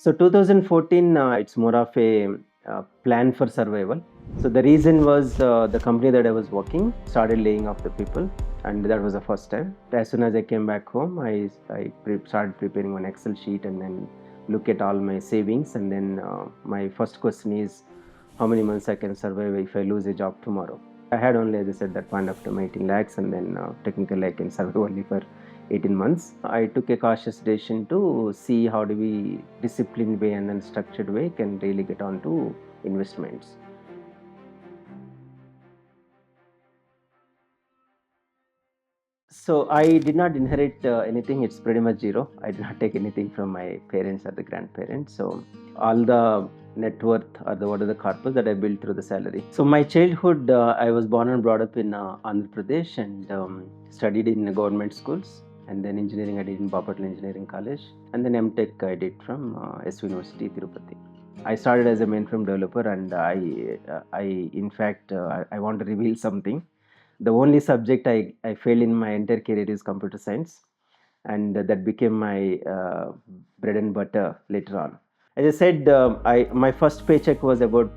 So 2014, it's more of a plan for survival. So the reason was the company that I was working started laying off the people, and that was the first time. As soon as I came back home, I started preparing one Excel sheet and then look at all my savings. And then my first question is, how many months I can survive if I lose a job tomorrow? I had only, as I said, that point of time 18 lakhs, and then technically I can survive only for 18 months. I took a cautious decision to see how do we disciplined way and then structured way can really get on to investments. So I did not inherit anything. It's pretty much zero. I did not take anything from my parents or the grandparents. So all the net worth or the what are the corpus that I built through the salary. So my childhood, I was born and brought up in Andhra Pradesh and studied in government schools. And then engineering I did in Bapatla Engineering College. And then MTech I did from SV University, Tirupati. I started as a mainframe developer, and I in fact, I want to reveal something. The only subject I failed in my entire career is computer science, and that became my bread and butter later on. As I said, my first paycheck was about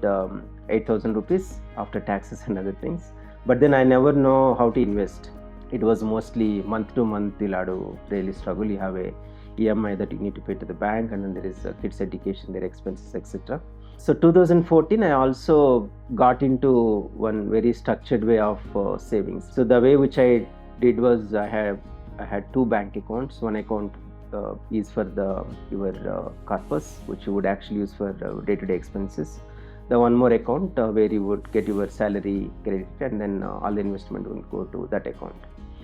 8,000 rupees after taxes and other things. But then I never know how to invest. It was mostly month to month. You'll really struggle. You have a EMI that you need to pay to the bank, and then there is kids' education, their expenses, etc. So 2014, I also got into one very structured way of savings. So the way which I did was I had two bank accounts. One account is for your corpus, which you would actually use for day-to-day expenses. The one more account where you would get your salary credited, and then all the investment will go to that account.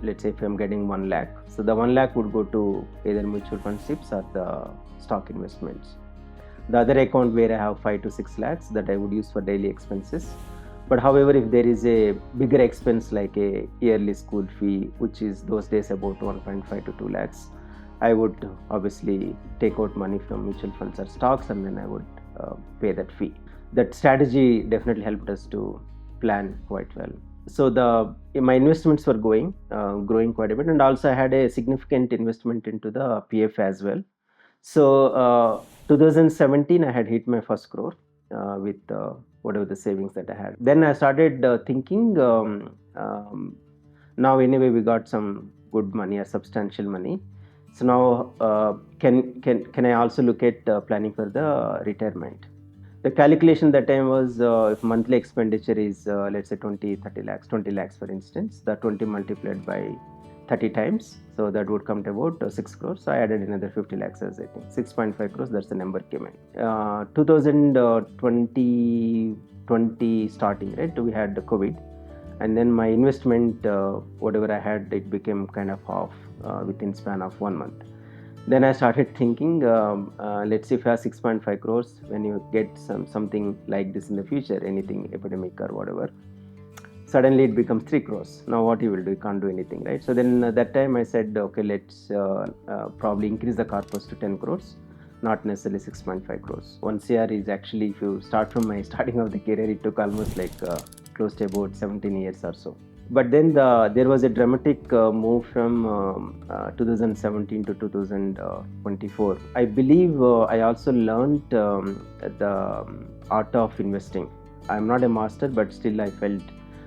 Let's say if I'm getting 1 lakh, so the 1 lakh would go to either mutual fund SIPs or the stock investments. The other account where I have 5 to 6 lakhs that I would use for daily expenses. But however, if there is a bigger expense like a yearly school fee, which is those days about 1.5 to 2 lakhs, I would obviously take out money from mutual funds or stocks, and then I would pay that fee. That strategy definitely helped us to plan quite well. So my investments were growing quite a bit, and also I had a significant investment into the PF as well. So 2017, I had hit my first crore with whatever the savings that I had. Then I started thinking. Now anyway, we got some good money or substantial money. So now can I also look at planning for the retirement? The calculation that time was if monthly expenditure is let's say 20 lakhs 20 lakhs for instance, the 20 multiplied by 30 times, so that would come to about 6 crores. So I added another 50 lakhs as I think 6.5 crores, that's the number came in. 2020 starting, right, we had the COVID, and then my investment whatever I had, it became kind of off within span of 1 month. Then I started thinking, let's say if you have 6.5 crores, when you get something like this in the future, anything epidemic or whatever, suddenly it becomes 3 crores. Now what you will do? You can't do anything, right? So then that time I said, okay, let's probably increase the corpus to 10 crores, not necessarily 6.5 crores. 1 CR is actually, if you start from my starting of the career, it took almost like close to about 17 years or so. But then there was a dramatic move from 2017 to 2024. I believe I also learned the art of investing. I'm not a master, but still I felt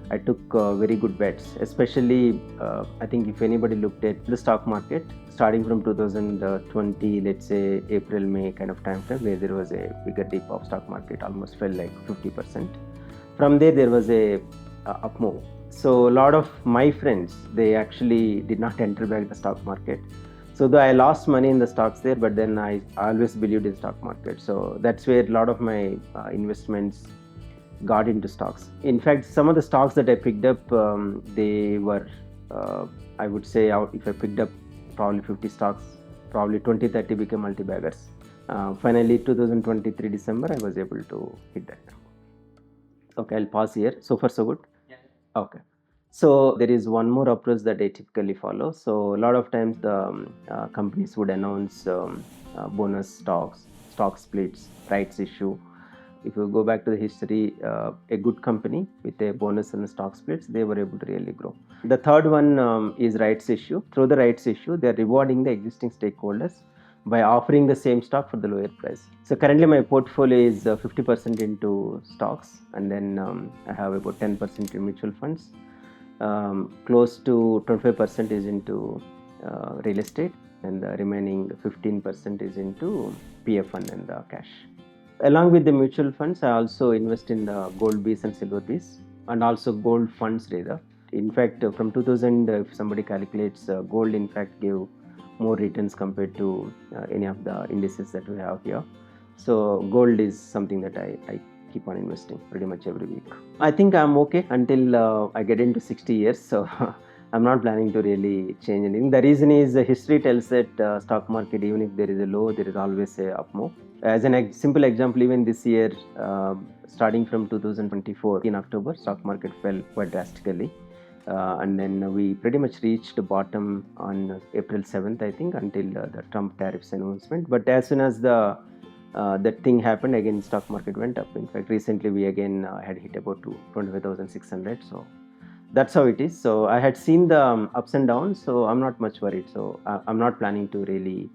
I took very good bets. Especially, I think if anybody looked at the stock market, starting from 2020, let's say April, May kind of time frame, where there was a bigger dip of stock market, almost fell like 50%. From there was a up move. So a lot of my friends, they actually did not enter back the stock market. So though I lost money in the stocks there, but then I always believed in stock market. So that's where a lot of my investments got into stocks. In fact, some of the stocks that I picked up, they were, I would say, if I picked up probably 50 stocks, probably 20-30 became multi-baggers. Finally, 2023 December, I was able to hit that. Okay, I'll pause here. So far, so good. Okay. So there is one more approach that I typically follow. So a lot of times the companies would announce bonus stocks, stock splits, rights issue. If you go back to the history, a good company with a bonus and stock splits, they were able to really grow. The third one is rights issue. Through the rights issue, they are rewarding the existing stakeholders by offering the same stock for the lower price. So currently my portfolio is 50% into stocks, and then I have about 10% in mutual funds. Close to 25% is into real estate, and the remaining 15% is into PF fund and cash. Along with the mutual funds, I also invest in the gold bees and silver bees, and also gold funds rather. In fact, from 2000, if somebody calculates, gold in fact gave more returns compared to any of the indices that we have here. So gold is something that I keep on investing pretty much every week. I think I'm okay until I get into 60 years. So I'm not planning to really change anything. The reason is history tells that stock market, even if there is a low, there is always a up move. As an simple example, even this year, starting from 2024 in October, stock market fell quite drastically. And then we pretty much reached the bottom on April 7th, I think, until the Trump tariffs announcement. But as soon as that thing happened, again stock market went up. In fact, recently we again had hit about 25,600. So that's how it is. So I had seen the ups and downs, so I'm not much worried. So I'm not planning to really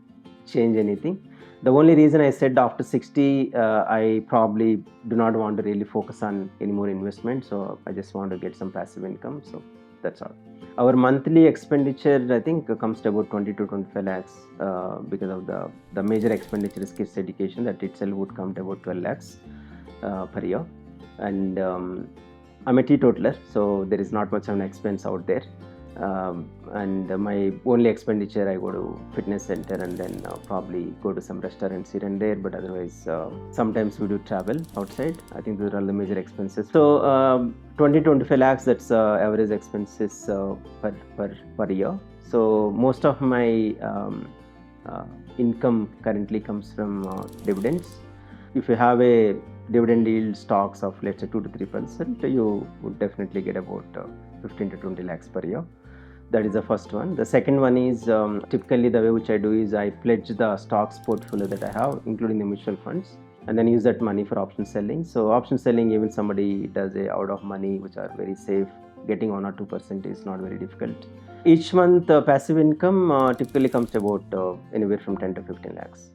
change anything. The only reason I said after 60, I probably do not want to really focus on any more investment. So I just want to get some passive income. So that's all. Our monthly expenditure, I think, comes to about 20 to 25 lakhs because of the major expenditure is kids education. That itself would come to about 12 lakhs per year. And I'm a teetotaler, so there is not much of an expense out there. And my only expenditure, I go to fitness center and then probably go to some restaurants here and there, but otherwise sometimes we do travel outside. I think those are all the major expenses. So 20-25 lakhs, that's average expenses per year. So most of my income currently comes from dividends. If you have a dividend yield stocks of let's say 2 to 3%, you would definitely get about 15 to 20 lakhs per year. That is the first one. The second one is typically the way which I do is I pledge the stocks portfolio that I have, including the mutual funds, and then use that money for option selling. So option selling, even somebody does a out of money, which are very safe, getting 1 or 2% is not very difficult. Each month passive income typically comes to about anywhere from 10 to 15 lakhs.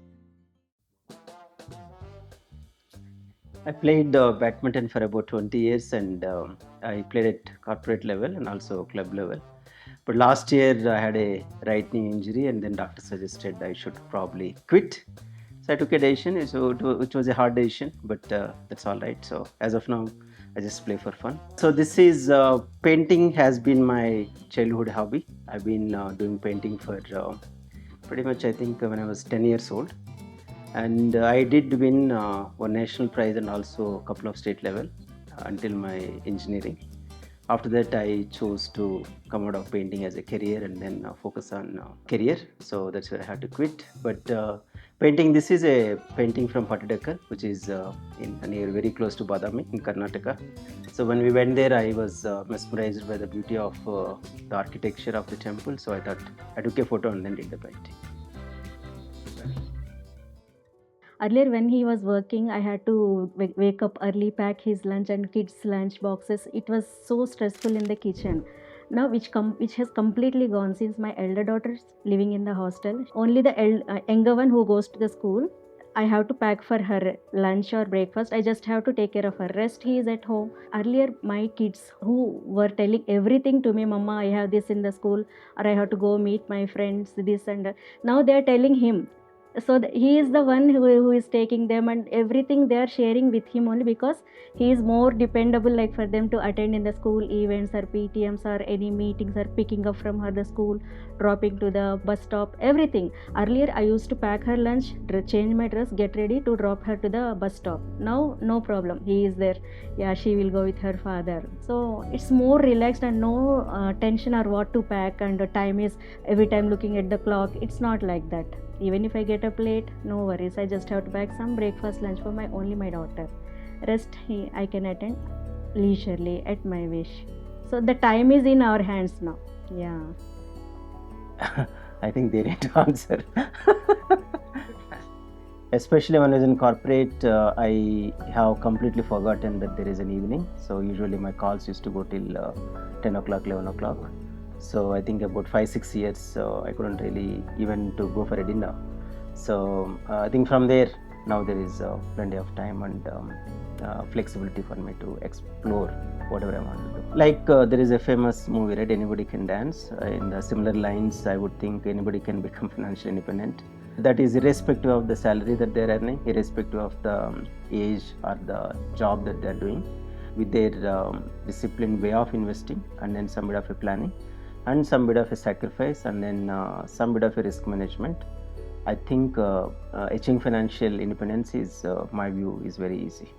I played badminton for about 20 years, and I played at corporate level and also club level. But last year I had a right knee injury, and then doctor suggested I should probably quit. So I took a decision, which was a hard decision, but that's all right. So as of now, I just play for fun. So this is painting has been my childhood hobby. I've been doing painting for pretty much, I think, when I was 10 years old. And I did win one national prize and also a couple of state level until my engineering. After that, I chose to come out of painting as a career and then focus on career. So that's where I had to quit. But painting, this is a painting from Patadakal, which is near very close to Badami in Karnataka. So when we went there, I was mesmerized by the beauty of the architecture of the temple. So I thought I took a photo and then did the painting. Earlier, when he was working, I had to wake up early, pack his lunch and kids' lunch boxes. It was so stressful in the kitchen. Now, which has completely gone since my elder daughter's living in the hostel. Only the younger one who goes to the school. I have to pack for her lunch or breakfast. I just have to take care of her. Rest, he is at home. Earlier, my kids who were telling everything to me, Mama, I have this in the school, or I have to go meet my friends, this and that. Now they are telling him, so he is the one who is taking them, and everything they are sharing with him only because he is more dependable, like for them to attend in the school events or PTMs or any meetings, or picking up from her the school, dropping to the bus stop, everything. Earlier I used to pack her lunch, change my dress, get ready to drop her to the bus stop. Now no problem, he is there. Yeah, she will go with her father. So it's more relaxed and no tension or what to pack, and the time is every time looking at the clock. It's not like that. Even if I get up late, no worries. I just have to pack some breakfast, lunch for my daughter. Rest I can attend leisurely at my wish. So the time is in our hands now. Yeah. I think they need to answer. Especially when I was in corporate, I have completely forgotten that there is an evening. So usually my calls used to go till 10 o'clock, 11 o'clock. So I think about 5-6 years, I couldn't really even to go for a dinner. So I think from there now there is plenty of time and flexibility for me to explore whatever I want to do. Like there is a famous movie, right? Anybody can dance. In the similar lines, I would think anybody can become financially independent. That is irrespective of the salary that they're earning, irrespective of the age or the job that they're doing, with their disciplined way of investing, and then some bit of a planning, and some bit of a sacrifice, and then some bit of a risk management. I think achieving financial independence is, my view, is very easy.